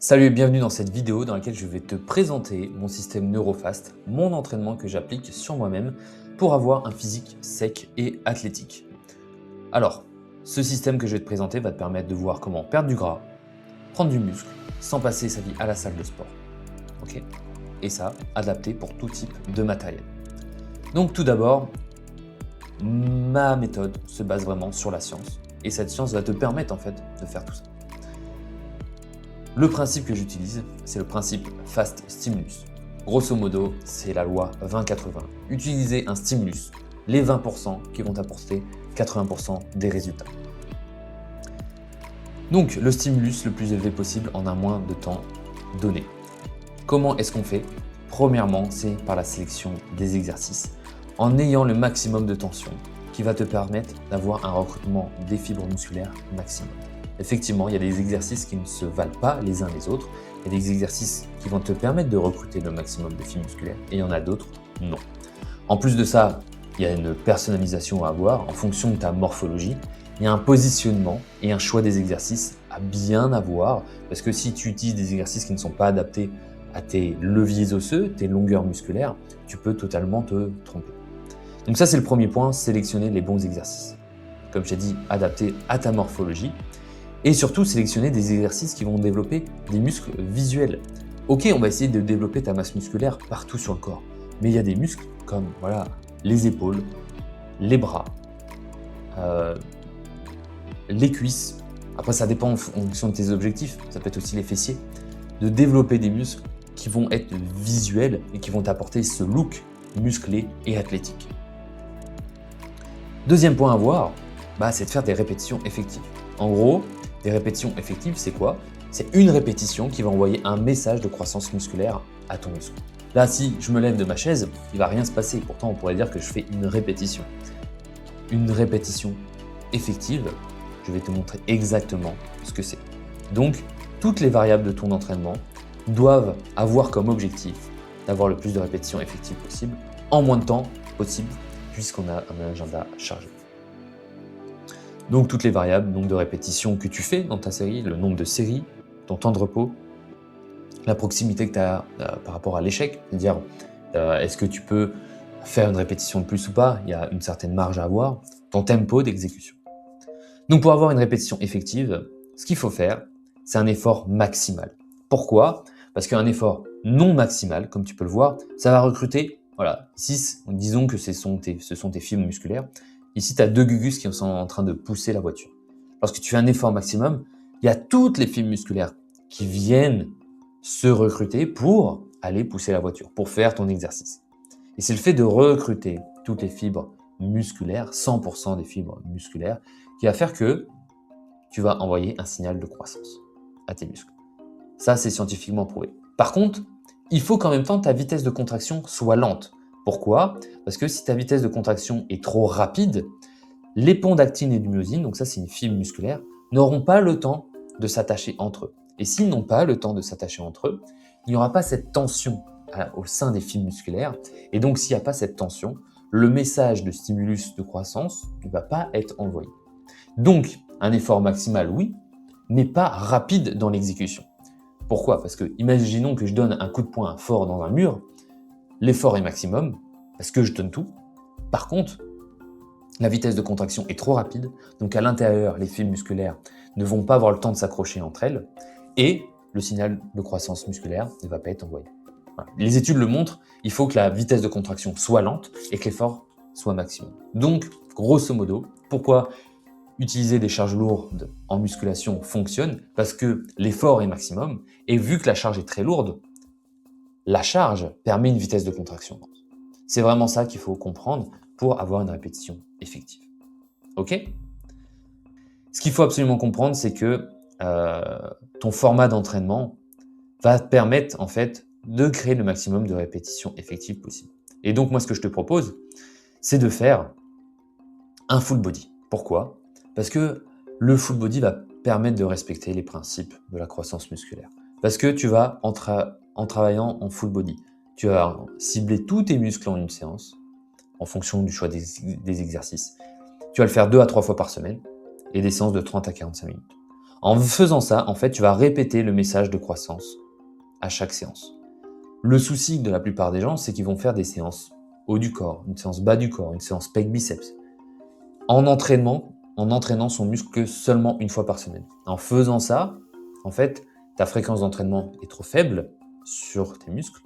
Salut et bienvenue dans cette vidéo dans laquelle je vais te présenter mon système NeuroFast, mon entraînement que j'applique sur moi-même pour avoir un physique sec et athlétique. Alors, ce système que je vais te présenter va te permettre de voir comment perdre du gras, prendre du muscle, sans passer sa vie à la salle de sport. Ok? Et ça, adapté pour tout type de matériel. Donc tout d'abord, ma méthode se base vraiment sur la science. Et cette science va te permettre en fait de faire tout ça. Le principe que j'utilise, c'est le principe Fast Stimulus. Grosso modo, c'est la loi 20-80. Utiliser un stimulus, les 20% qui vont t'apporter 80% des résultats. Donc, le stimulus le plus élevé possible en un moins de temps donné. Comment est-ce qu'on fait? Premièrement, c'est par la sélection des exercices, en ayant le maximum de tension qui va te permettre d'avoir un recrutement des fibres musculaires maximum. Effectivement, il y a des exercices qui ne se valent pas les uns les autres. Il y a des exercices qui vont te permettre de recruter le maximum de fibres musculaires et il y en a d'autres, non. En plus de ça, il y a une personnalisation à avoir en fonction de ta morphologie. Il y a un positionnement et un choix des exercices à bien avoir parce que si tu utilises des exercices qui ne sont pas adaptés à tes leviers osseux, tes longueurs musculaires, tu peux totalement te tromper. Donc ça, c'est le premier point, sélectionner les bons exercices. Comme je t'ai dit, adapté à ta morphologie. Et surtout, sélectionner des exercices qui vont développer des muscles visuels. Ok, on va essayer de développer ta masse musculaire partout sur le corps. Mais il y a des muscles comme les épaules, les bras, les cuisses. Après, ça dépend en fonction de tes objectifs. Ça peut être aussi les fessiers. De développer des muscles qui vont être visuels et qui vont t'apporter ce look musclé et athlétique. Deuxième point à voir, c'est de faire des répétitions effectives. En gros, des répétitions effectives, c'est quoi? C'est une répétition qui va envoyer un message de croissance musculaire à ton muscle. Là, si je me lève de ma chaise, il ne va rien se passer. Pourtant, on pourrait dire que je fais une répétition. Une répétition effective, je vais te montrer exactement ce que c'est. Donc, toutes les variables de ton entraînement doivent avoir comme objectif d'avoir le plus de répétitions effectives possible, en moins de temps possible, puisqu'on a un agenda chargé. Donc toutes les variables, nombre de répétitions que tu fais dans ta série, le nombre de séries, ton temps de repos, la proximité que tu as par rapport à l'échec, c'est-à-dire est-ce que tu peux faire une répétition de plus ou pas, il y a une certaine marge à avoir, ton tempo d'exécution. Donc pour avoir une répétition effective, ce qu'il faut faire, c'est un effort maximal. Pourquoi? Parce qu'un effort non maximal, comme tu peux le voir, ça va recruter, ici, disons que ce sont tes fibres musculaires. Ici, tu as deux gugus qui sont en train de pousser la voiture. Lorsque tu fais un effort maximum, il y a toutes les fibres musculaires qui viennent se recruter pour aller pousser la voiture, pour faire ton exercice. Et c'est le fait de recruter toutes les fibres musculaires, 100% des fibres musculaires, qui va faire que tu vas envoyer un signal de croissance à tes muscles. Ça, c'est scientifiquement prouvé. Par contre, il faut qu'en même temps, ta vitesse de contraction soit lente. Pourquoi? Parce que si ta vitesse de contraction est trop rapide, les ponts d'actine et du myosine, donc ça c'est une fibre musculaire, n'auront pas le temps de s'attacher entre eux. Et s'ils n'ont pas le temps de s'attacher entre eux, il n'y aura pas cette tension au sein des fibres musculaires. Et donc s'il n'y a pas cette tension, le message de stimulus de croissance ne va pas être envoyé. Donc un effort maximal, oui, mais pas rapide dans l'exécution. Pourquoi? Parce que imaginons que je donne un coup de poing fort dans un mur, l'effort est maximum, parce que je donne tout. Par contre, la vitesse de contraction est trop rapide, donc à l'intérieur, les fibres musculaires ne vont pas avoir le temps de s'accrocher entre elles, et le signal de croissance musculaire ne va pas être envoyé. Voilà. Les études le montrent, il faut que la vitesse de contraction soit lente et que l'effort soit maximum. Donc, grosso modo, pourquoi utiliser des charges lourdes en musculation fonctionne? Parce que l'effort est maximum, et vu que la charge est très lourde, la charge permet une vitesse de contraction. C'est vraiment ça qu'il faut comprendre pour avoir une répétition effective. Ok? Ce qu'il faut absolument comprendre, c'est que ton format d'entraînement va te permettre en fait de créer le maximum de répétitions effectives possible. Et donc moi, ce que je te propose, c'est de faire un full body. Pourquoi? Parce que le full body va permettre de respecter les principes de la croissance musculaire. Parce que tu vas, en travaillant en full body, tu vas cibler tous tes muscles en une séance, en fonction du choix des exercices. Tu vas le faire 2 à 3 fois par semaine, et des séances de 30 à 45 minutes. En faisant ça, en fait, tu vas répéter le message de croissance à chaque séance. Le souci de la plupart des gens, c'est qu'ils vont faire des séances haut du corps, une séance bas du corps, une séance pec biceps. En entraînant son muscle seulement une fois par semaine. En faisant ça, en fait, ta fréquence d'entraînement est trop faible sur tes muscles.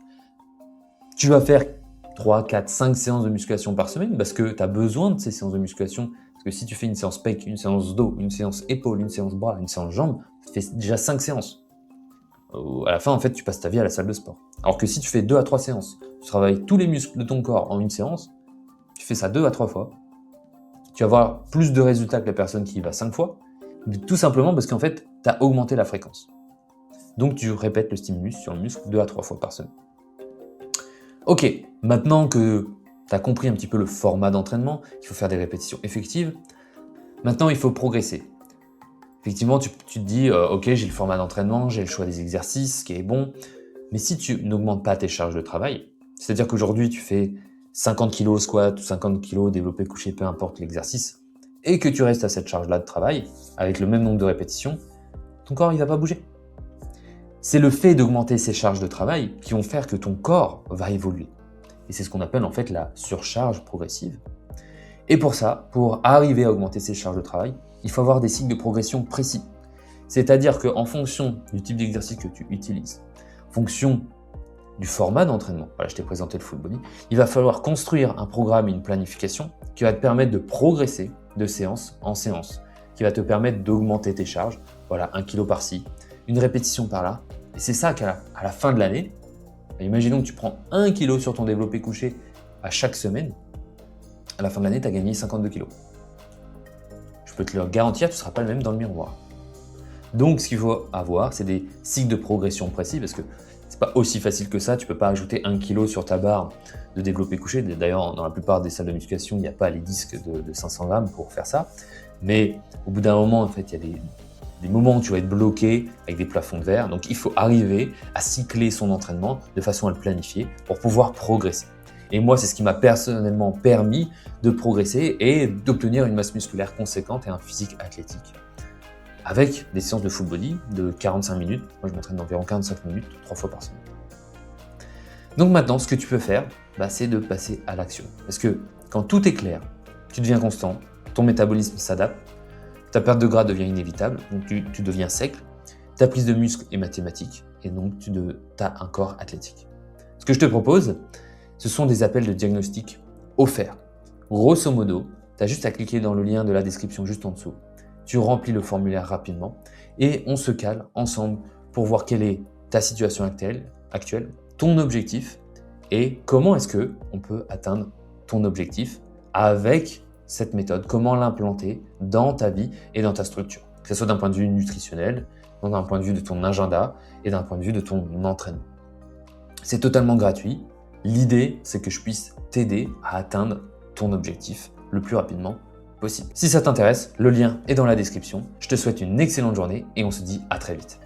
Tu vas faire 3, 4, 5 séances de musculation par semaine parce que tu as besoin de ces séances de musculation. Parce que si tu fais une séance pec, une séance dos, une séance épaule, une séance bras, une séance jambes, tu fais déjà 5 séances. À la fin, en fait, tu passes ta vie à la salle de sport. Alors que si tu fais 2 à 3 séances, tu travailles tous les muscles de ton corps en une séance, tu fais ça 2 à 3 fois, tu vas avoir plus de résultats que la personne qui y va 5 fois, tout simplement parce qu'en fait, tu as augmenté la fréquence. Donc, tu répètes le stimulus sur le muscle 2 à 3 fois par semaine. Ok, maintenant que tu as compris un petit peu le format d'entraînement, qu'il faut faire des répétitions effectives, maintenant il faut progresser. Effectivement, tu te dis, ok, j'ai le format d'entraînement, j'ai le choix des exercices, ce qui est bon, mais si tu n'augmentes pas tes charges de travail, c'est-à-dire qu'aujourd'hui tu fais 50 kg squat ou 50 kg développé couché, peu importe l'exercice, et que tu restes à cette charge-là de travail, avec le même nombre de répétitions, ton corps il va pas bouger. C'est le fait d'augmenter ces charges de travail qui vont faire que ton corps va évoluer. Et c'est ce qu'on appelle en fait la surcharge progressive. Et pour ça, pour arriver à augmenter ces charges de travail, il faut avoir des cycles de progression précis. C'est-à-dire qu'en fonction du type d'exercice que tu utilises, en fonction du format d'entraînement, voilà, je t'ai présenté le full body, il va falloir construire un programme et une planification qui va te permettre de progresser de séance en séance, qui va te permettre d'augmenter tes charges, voilà, 1 kg par-ci, une répétition par-là. Et c'est ça qu'à la fin de l'année, imaginons que tu prends 1 kg sur ton développé couché à chaque semaine, à la fin de l'année, tu as gagné 52 kg. Je peux te le garantir, tu ne seras pas le même dans le miroir. Donc, ce qu'il faut avoir, c'est des cycles de progression précis, parce que c'est pas aussi facile que ça. Tu peux pas ajouter 1 kg sur ta barre de développé couché. D'ailleurs, dans la plupart des salles de musculation, il n'y a pas les disques de 500 grammes pour faire ça. Mais au bout d'un moment, en fait, il y a des moments où tu vas être bloqué avec des plafonds de verre. Donc, il faut arriver à cycler son entraînement de façon à le planifier pour pouvoir progresser. Et moi, c'est ce qui m'a personnellement permis de progresser et d'obtenir une masse musculaire conséquente et un physique athlétique. Avec des séances de full body de 45 minutes. Moi, je m'entraîne d'environ 45 minutes, 3 fois par semaine. Donc maintenant, ce que tu peux faire, c'est de passer à l'action. Parce que quand tout est clair, tu deviens constant, ton métabolisme s'adapte, ta perte de gras devient inévitable, donc tu deviens sec, ta prise de muscle est mathématique, et donc tu as un corps athlétique. Ce que je te propose, ce sont des appels de diagnostic offerts. Grosso modo, tu as juste à cliquer dans le lien de la description juste en dessous. Tu remplis le formulaire rapidement et on se cale ensemble pour voir quelle est ta situation actuelle, ton objectif et comment est-ce qu'on peut atteindre ton objectif avec cette méthode, comment l'implanter dans ta vie et dans ta structure, que ce soit d'un point de vue nutritionnel, d'un point de vue de ton agenda et d'un point de vue de ton entraînement. C'est totalement gratuit. L'idée, c'est que je puisse t'aider à atteindre ton objectif le plus rapidement possible. Si ça t'intéresse, le lien est dans la description. Je te souhaite une excellente journée et on se dit à très vite.